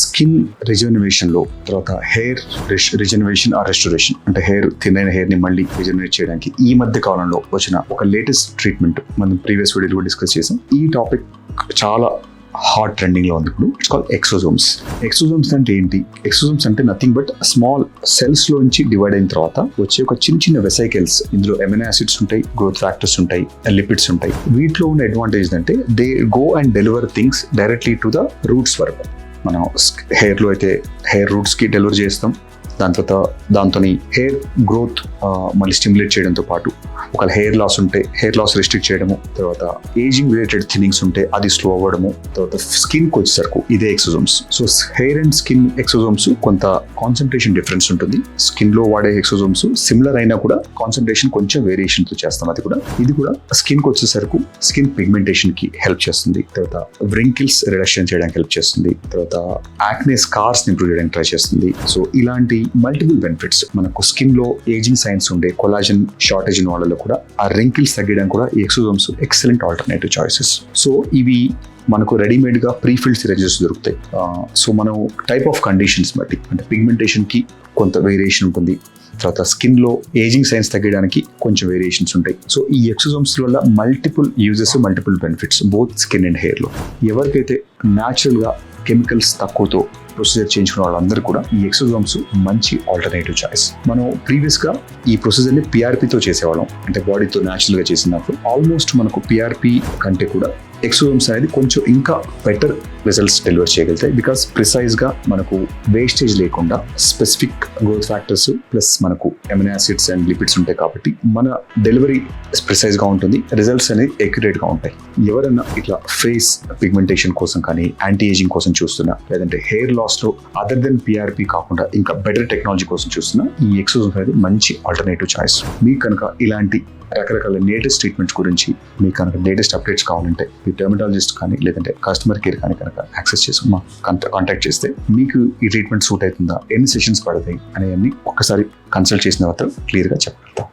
Skin regeneration లో, తర్వాత hair regeneration are restoration, అంటే హెయిర్ థిన్ అయిన హెయిర్ ని మళ్ళీ రిజనరేట్ చేయడానికి ఈ మధ్య కాలంలో వచ్చిన ఒక లేటెస్ట్ ట్రీట్మెంట్ మనం ప్రీవియస్ వీడియోలో డిస్కస్ చేసాం. ఈ టాపిక్ చాలా హాట్ ట్రెండింగ్ లో ఉంది ఇప్పుడు. It's called exosomes. ఎక్సోజోమ్స్ అంటే ఏంటి? ఎక్సోజోమ్స్ అంటే నథింగ్ బట్ స్మాల్ సెల్స్ లోంచి డివైడ్ అయిన తర్వాత వచ్చే ఒక చిన్న చిన్న వెసైకల్స్. ఇందులో ఎమినో యాసిడ్స్ ఉంటాయి, గ్రోత్ ఫ్యాక్టర్స్ ఉంటాయి, లిపిడ్స్ ఉంటాయి. వీటిలో ఉన్న అడ్వాంటేజ్ అంటే they go and deliver things directly to the roots వరకు. మనం హెయిర్ లో అయితే హెయిర్ రూట్స్ కి డెలివర్ చేస్తాం. దాంతో హెయిర్ గ్రోత్ మళ్ళీ స్టిమ్యులేట్ చేయడంతో పాటు ఒక హెయిర్ లాస్ ఉంటే హెయిర్ లాస్ రెస్ట్రిక్ట్ చేయడము, తర్వాత ఏజింగ్ రిలేటెడ్ థిన్నింగ్స్ ఉంటే అది స్లో అవ్వడము, తర్వాత స్కిన్ కి వచ్చేసరికి ఇదే exosomes. So hair and skin exosomes కొంత కాన్సన్ట్రేషన్ డిఫరెన్స్ ఉంటుంది. స్కిన్ లో వాడే ఎక్సోజోమ్స్ సిమిలర్ అయినా కూడా కాన్సన్ట్రేషన్ కొంచెం వేరియేషన్ తో చేస్తాం. ఇది కూడా స్కిన్ కి వచ్చేసరికి స్కిన్ పిగ్మెంటేషన్ కి హెల్ప్ చేస్తుంది, తర్వాత వ్రింకిల్స్ రిడక్షన్ చేయడానికి హెల్ప్ చేస్తుంది, తర్వాత యాక్నే స్కార్స్ ఇంప్రూవ్ చేయడానికి ట్రై చేస్తుంది. సో ఇలాంటి మల్టిపుల్ బెనిఫిట్స్ మనకు స్కిన్ లో ఏజింగ్ సైన్స్ ఉండే కొలాజన్ షార్టేజ్ ఉన్న వాళ్ళలో కూడా ఆ రింకిల్స్ తగ్గడానికి కూడా ఈ exosomes excellent alternative choices. So ఇవి మనకు రెడీమేడ్ గా ప్రీఫిల్డ్ సిరంజెస్ దొరుకుతాయి. సో మనం టైప్ ఆఫ్ కండిషన్స్ బట్టి, అంటే పిగ్మెంటేషన్ కి కొంత వేరియేషన్ ఉంటుంది, తర్వాత స్కిన్ లో ఏజింగ్ సైన్స్ తగ్గడానికి కొంచెం వేరియేషన్స్ ఉంటాయి. సో ఈ ఎక్సోజోమ్స్ వల్ల multiple uses, multiple benefits both skin and hair లో. ఎవరికైతే న్యాచురల్ గా కెమికల్స్ తక్కువతో ప్రొసీజర్ చేయించుకున్న వాళ్ళందరూ కూడా ఈ ఎక్సోజోమ్స్ మంచి ఆల్టర్నేటివ్ చాయిస్. మనం ప్రీవియస్ గా ఈ ప్రొసీజర్ ని పిఆర్పితో చేసేవాళ్ళం, అంటే బాడీతో న్యాచురల్ గా చేసినప్పుడు ఆల్మోస్ట్ మనకు పిఆర్పి కంటే కూడా ఎక్సోజోమ్స్ అనేది కొంచెం ఇంకా బెటర్ రిజల్ట్స్ డెలివర్ చేయగలుగుతాయి. బికాస్ ప్రిసైజ్ గా మనకు వేస్టేజ్ లేకుండా స్పెసిఫిక్ గ్రోత్ ఫ్యాక్టర్స్ ప్లస్ మనకు ఎమినో యాసిడ్స్ అండ్ లిపిడ్స్ ఉంటాయి కాబట్టి మన డెలివరీ ప్రిసైజ్ గా ఉంటుంది, రిజల్ట్స్ అనేది ఎక్యురేట్ గా ఉంటాయి. ఎవరైనా ఇట్లా ఫేస్ పిగ్మెంటేషన్ కోసం కానీ యాంటీ ఏజింగ్ కోసం చూస్తున్నా, లేదంటే హెయిర్ లాస్ లో అదర్ దెన్ పిఆర్పి కాకుండా ఇంకా బెటర్ టెక్నాలజీ కోసం చూస్తున్నా, ఈ ఎక్సోజోమ్స్ అనేది మంచి ఆల్టర్నేటివ్ చాయిస్. మీకు కనుక ఇలాంటి రకరకాల లేటెస్ట్ ట్రీట్మెంట్స్ గురించి మీకు కనుక లేటెస్ట్ అప్డేట్స్ కావాలంటే మీ డెర్మటాలజిస్ట్ కానీ లేదంటే కస్టమర్ కేర్ కానీ కనుక యాక్సెస్ చేసి మా కాంటాక్ట్ చేస్తే మీకు ఈ ట్రీట్మెంట్ సూట్ అవుతుందా, ఎన్ని సెషన్స్ పడతాయి అనేవన్నీ ఒక్కసారి కన్సల్ట్ చేసిన తర్వాత క్లియర్గా చెప్పగలుగుతాం.